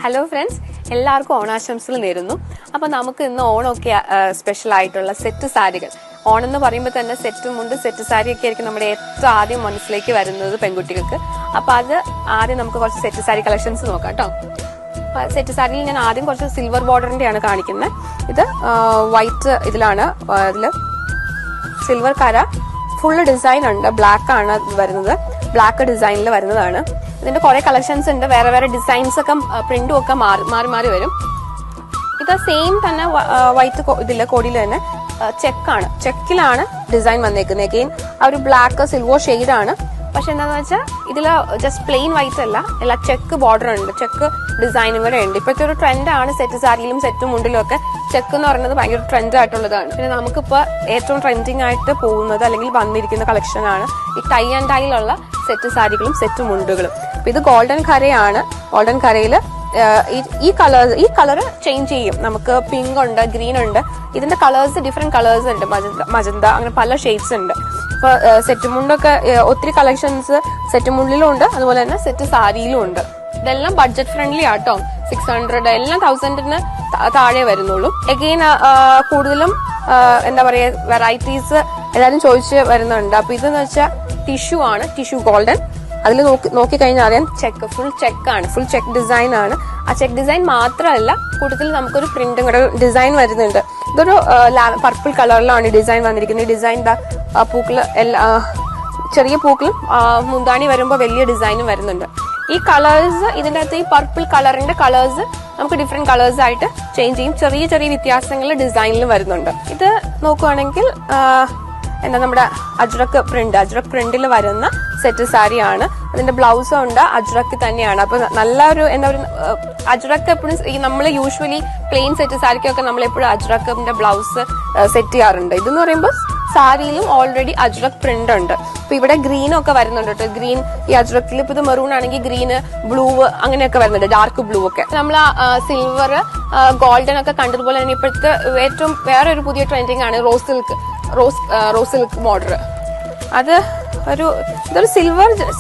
Hello friends, എല്ലാവർക്കും ഓണാശംസകൾ നേരുന്നു. അപ്പോൾ നമുക്ക് ഇന്ന് ഓണമൊക്കെ സ്പെഷ്യൽ ആയിട്ടുള്ള സെറ്റ് സാരികൾ, ഓണം എന്ന് പറയുമ്പോൾ തന്നെ സെറ്റ് മുണ്ട് സെറ്റ് സാരി ഒക്കെ ആയിരിക്കും നമ്മുടെ ഏറ്റവും ആദ്യം മനസ്സിലേക്ക് വരുന്നത് പെൺകുട്ടികൾക്ക്. അപ്പോൾ അത് ആദ്യം നമുക്ക് കുറച്ച് സെറ്റ് സാരി കളക്ഷൻസ് നോക്കാം കേട്ടോ. സെറ്റ് സാരിയിൽ ഞാൻ ആദ്യം കുറച്ച് സിൽവർ ബോർഡറിന്റെയാണ് കാണിക്കുന്നത്. ഇത് വൈറ്റ് ഇതിലാണ്, ഇതിൽ സിൽവർ കര ഫുള്ള് ഡിസൈൻ ഉണ്ട്. ബ്ലാക്ക് ആണ് വരുന്നത്, ബ്ലാക്ക് ഡിസൈനിൽ വരുന്നതാണ്. ഇതിന്റെ കുറെ കളക്ഷൻസ് ഉണ്ട്, വേറെ വേറെ ഡിസൈൻസ് ഒക്കെ പ്രിന്റും ഒക്കെ മാറി മാറി വരും. ഇത് സെയിം തന്നെ വൈറ്റ് ഇതില്ല കോഡിയിൽ തന്നെ ചെക്കാണ്, ചെക്കിലാണ് ഡിസൈൻ വന്നേക്കുന്നത്. അഗെയിൻ ആ ഒരു ബ്ലാക്ക് സിൽവർ ഷെയ്ഡാണ്. പക്ഷെ എന്താന്ന് വെച്ചാൽ ഇതില് ജസ്റ്റ് പ്ലെയിൻ വൈറ്റ് അല്ല, എല്ലാ ചെക്ക് ബോർഡർ ഉണ്ട്, ചെക്ക് ഡിസൈനും കൂടെ ഉണ്ട്. ഇപ്പോഴത്തെ ഒരു ട്രെൻഡാണ് സെറ്റ് സാരിയിലും സെറ്റ് മുണ്ടിലും ഒക്കെ ചെക്ക് എന്ന് പറയുന്നത് ഭയങ്കര ട്രെൻഡ് ആയിട്ടുള്ളതാണ്. പിന്നെ നമുക്കിപ്പോ ഏറ്റവും ട്രെൻഡിങ് ആയിട്ട് പോകുന്നത് അല്ലെങ്കിൽ വന്നിരിക്കുന്ന കളക്ഷൻ ആണ് ഈ ടൈ ആൻഡ് ടൈയിലുള്ള സെറ്റ് സാരികളും സെറ്റ് മുണ്ടുകളും. അപ്പൊ ഇത് ഗോൾഡൻ കരയാണ്. ഗോൾഡൻ കരയില് ഈ കളർ ചേഞ്ച് ചെയ്യും. നമുക്ക് പിങ്ക് ഉണ്ട്, ഗ്രീൻ ഉണ്ട്. ഇതിന്റെ കളേഴ്സ് ഡിഫറെന്റ് കളേഴ്സ് ഉണ്ട്, മജന്ത, അങ്ങനെ പല ഷെയ്ഡ്സ് ഉണ്ട്. ഇപ്പൊ സെറ്റ് മുണ്ടൊക്കെ ഒത്തിരി കളക്ഷൻസ് സെറ്റ് മുണ്ടിലും ഉണ്ട്, അതുപോലെ തന്നെ സെറ്റ് സാരിയിലും ഉണ്ട്. ഇതെല്ലാം ബഡ്ജറ്റ് ഫ്രണ്ട്ലി ആട്ടോ. 600 എല്ലാം 1000 താഴെ വരുന്നുള്ളൂ. എഗെയിൻ കൂടുതലും എന്താ പറയാ വെറൈറ്റീസ് എല്ലാരും ചോദിച്ച് വരുന്നുണ്ട്. അപ്പൊ ഇതെന്ന് വെച്ചാൽ ടിഷ്യൂ ആണ്, ടിഷ്യൂ ഗോൾഡൻ. അതിൽ നോക്കിക്കഴിഞ്ഞാൽ അറിയാം ചെക്ക്, ഫുൾ ചെക്കാണ്, ഫുൾ ചെക്ക് ഡിസൈൻ ആണ്. ആ ചെക്ക് ഡിസൈൻ മാത്രമല്ല, കൂട്ടത്തിൽ നമുക്കൊരു പ്രിന്റും കൂടെ ഡിസൈൻ വരുന്നുണ്ട്. ഇതൊരു പർപ്പിൾ കളറിലാണ് ഡിസൈൻ വന്നിരിക്കുന്നത്. ഡിസൈൻ പൂക്കള് ചെറിയ പൂക്കളും മുന്താണി വരുമ്പോൾ വലിയ ഡിസൈനും വരുന്നുണ്ട്. ഈ കളേഴ്സ് ഇതിന്റെ അകത്ത് ഈ പർപ്പിൾ കളറിന്റെ കളേഴ്സ് നമുക്ക് ഡിഫറെന്റ് കളേഴ്സ് ആയിട്ട് ചേഞ്ച് ചെയ്യും. ചെറിയ ചെറിയ വ്യത്യാസങ്ങൾ ഡിസൈനിലും വരുന്നുണ്ട്. ഇത് നോക്കുവാണെങ്കിൽ എന്താ നമ്മുടെ അജ്രക് പ്രിന്റിൽ വരുന്ന സെറ്റ് സാരിയാണ്. അതിന്റെ ബ്ലൗസും ഉണ്ട് അജ്രക്ക് തന്നെയാണ്. അപ്പൊ നല്ലൊരു എന്താ പറയുക, അജ്രക്ക് എപ്പോഴും നമ്മൾ യൂഷ്വലി പ്ലെയിൻ സെറ്റ് സാരിക്കൊക്കെ നമ്മൾ എപ്പോഴും അജ്രക്കിന്റെ ബ്ലൗസ് സെറ്റ് ചെയ്യാറുണ്ട്. ഇതെന്ന് പറയുമ്പോൾ സാരിയിലും ഓൾറെഡി അജ്രക് പ്രിന്റ് ഉണ്ട്. ഇപ്പൊ ഇവിടെ ഗ്രീനും ഒക്കെ വരുന്നുണ്ട് കേട്ടോ. ഗ്രീൻ ഈ അജ്രക്കിൽ ഇപ്പൊ ഇത് മെറൂൺ ആണെങ്കിൽ ഗ്രീന്, ബ്ലൂ അങ്ങനെയൊക്കെ വരുന്നുണ്ട്, ഡാർക്ക് ബ്ലൂ ഒക്കെ. നമ്മൾ സിൽവർ ഗോൾഡൻ ഒക്കെ കണ്ടതുപോലെ തന്നെ ഇപ്പോഴത്തെ ഏറ്റവും വേറെ ഒരു പുതിയ ട്രെൻഡിങ് ആണ് റോസ് സിൽക്ക് ബോർഡർ. അത് ഇതൊരു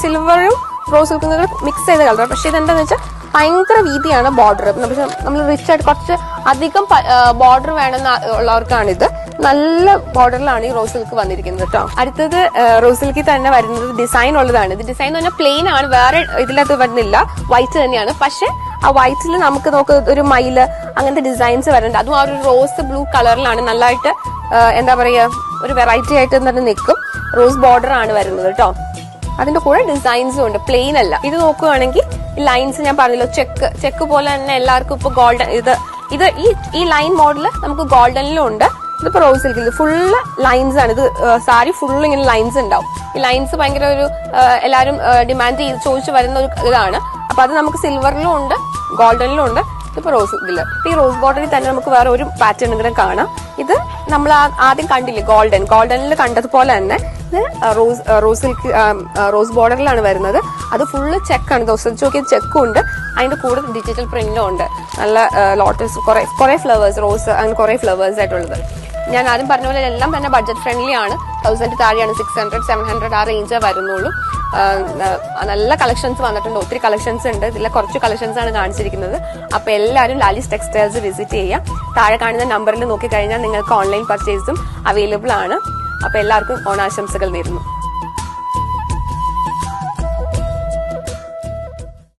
സിൽവറും റോസ് സിൽക്കും മിക്സ് ചെയ്ത കളർ. പക്ഷെ ഇതെന്താന്ന് വെച്ചാൽ ഭയങ്കര വീതിയാണ് ബോർഡർ. നമ്മൾ റിച്ച് ആയിട്ട് കുറച്ച് അധികം ബോർഡർ വേണമെന്ന് ഉള്ളവർക്കാണിത്. നല്ല ബോർഡറിലാണ് ഈ റോസ് സിൽക്ക് വന്നിരിക്കുന്നത് കേട്ടോ. അടുത്തത് റോസ് സിൽക്കിൽ തന്നെ വരുന്നത് ഡിസൈൻ ഉള്ളതാണ്. ഇത് ഡിസൈൻ എന്ന് പറഞ്ഞാൽ പ്ലെയിൻ ആണ്, വേറെ ഇതിലകത്ത് വരുന്നില്ല, വൈറ്റ് തന്നെയാണ്. പക്ഷെ ആ വൈറ്റിൽ നമുക്ക് ഒരു മയില് അങ്ങനത്തെ ഡിസൈൻസ് വരുന്നുണ്ട്. അതും ആ ഒരു റോസ് ബ്ലൂ കളറിലാണ്. നല്ലതായിട്ട് എന്താ പറയാ, ഒരു വെറൈറ്റി ആയിട്ട് തന്നെ നിൽക്കും. റോസ് ബോർഡർ ആണ് വരുന്നത് കേട്ടോ. അതിന്റെ കൂടെ ഡിസൈൻസും ഉണ്ട്, പ്ലെയിൻ അല്ല. ഇത് നോക്കുകയാണെങ്കിൽ ലൈൻസ് ഞാൻ പറഞ്ഞല്ലോ, ചെക്ക് പോലെ തന്നെ എല്ലാവർക്കും ഇപ്പൊ ഗോൾഡൻ ഇത് ഈ ലൈൻ മോഡല് നമുക്ക് ഗോൾഡനിലും ഉണ്ട്. ഇതിപ്പോ റോസ് സിൽക്കിൽ ഫുള്ള് ലൈൻസ് ആണ്. ഇത് സാരി ഫുള്ള് ഇങ്ങനെ ലൈൻസ് ഉണ്ടാവും. ഈ ലൈൻസ് ഭയങ്കര ഒരു എല്ലാരും ഡിമാൻഡ് ചെയ്ത് ചോദിച്ചു വരുന്ന ഒരു ഇതാണ്. അപ്പൊ അത് നമുക്ക് സിൽവറിലും ഉണ്ട്, ഗോൾഡനിലും ഉണ്ട്. ഇപ്പൊ റോസ് ഇതില് ഈ റോസ് ബോർഡറിൽ തന്നെ നമുക്ക് വേറെ ഒരു പാറ്റേൺ കൂടെ കാണാം. ഇത് നമ്മൾ ആദ്യം കണ്ടില്ലേ ഗോൾഡനിൽ കണ്ടതുപോലെ തന്നെ ഇത് റോസ് ബോർഡറിലാണ് വരുന്നത്. അത് ഫുള്ള് ചെക്കാണ്. നോക്കിയത് ചെക്കും ഉണ്ട്, അതിന്റെ കൂടെ ഡിജിറ്റൽ പ്രിന്റും ഉണ്ട്. നല്ല ലോട്ടസ്, കുറെ ഫ്ലവേഴ്സ്, റോസ് അങ്ങനെ കുറെ ഫ്ലവേഴ്സ് ആയിട്ടുള്ളത്. ഞാൻ ആദ്യം പറഞ്ഞ പോലെ എല്ലാം തന്നെ ബഡ്ജറ്റ് ഫ്രണ്ട്ലി ആണ്. 1000 താഴെയാണ്, 600 700 ആ റേഞ്ചേ വരുന്നുള്ളൂ. നല്ല കളക്ഷൻസ് വന്നിട്ടുണ്ട്, ഒത്തിരി കളക്ഷൻസ് ഉണ്ട്. ഇതിലെ കുറച്ച് കളക്ഷൻസ് ആണ് കാണിച്ചിരിക്കുന്നത്. അപ്പൊ എല്ലാവരും ലാലിസ് ടെക്സ്റ്റൈൽസ് വിസിറ്റ് ചെയ്യാം. താഴെ കാണുന്ന നമ്പറിൽ നോക്കിക്കഴിഞ്ഞാൽ നിങ്ങൾക്ക് ഓൺലൈൻ പർച്ചേസും അവൈലബിൾ ആണ്. അപ്പൊ എല്ലാവർക്കും ഓണാശംസകൾ നേരുന്നു.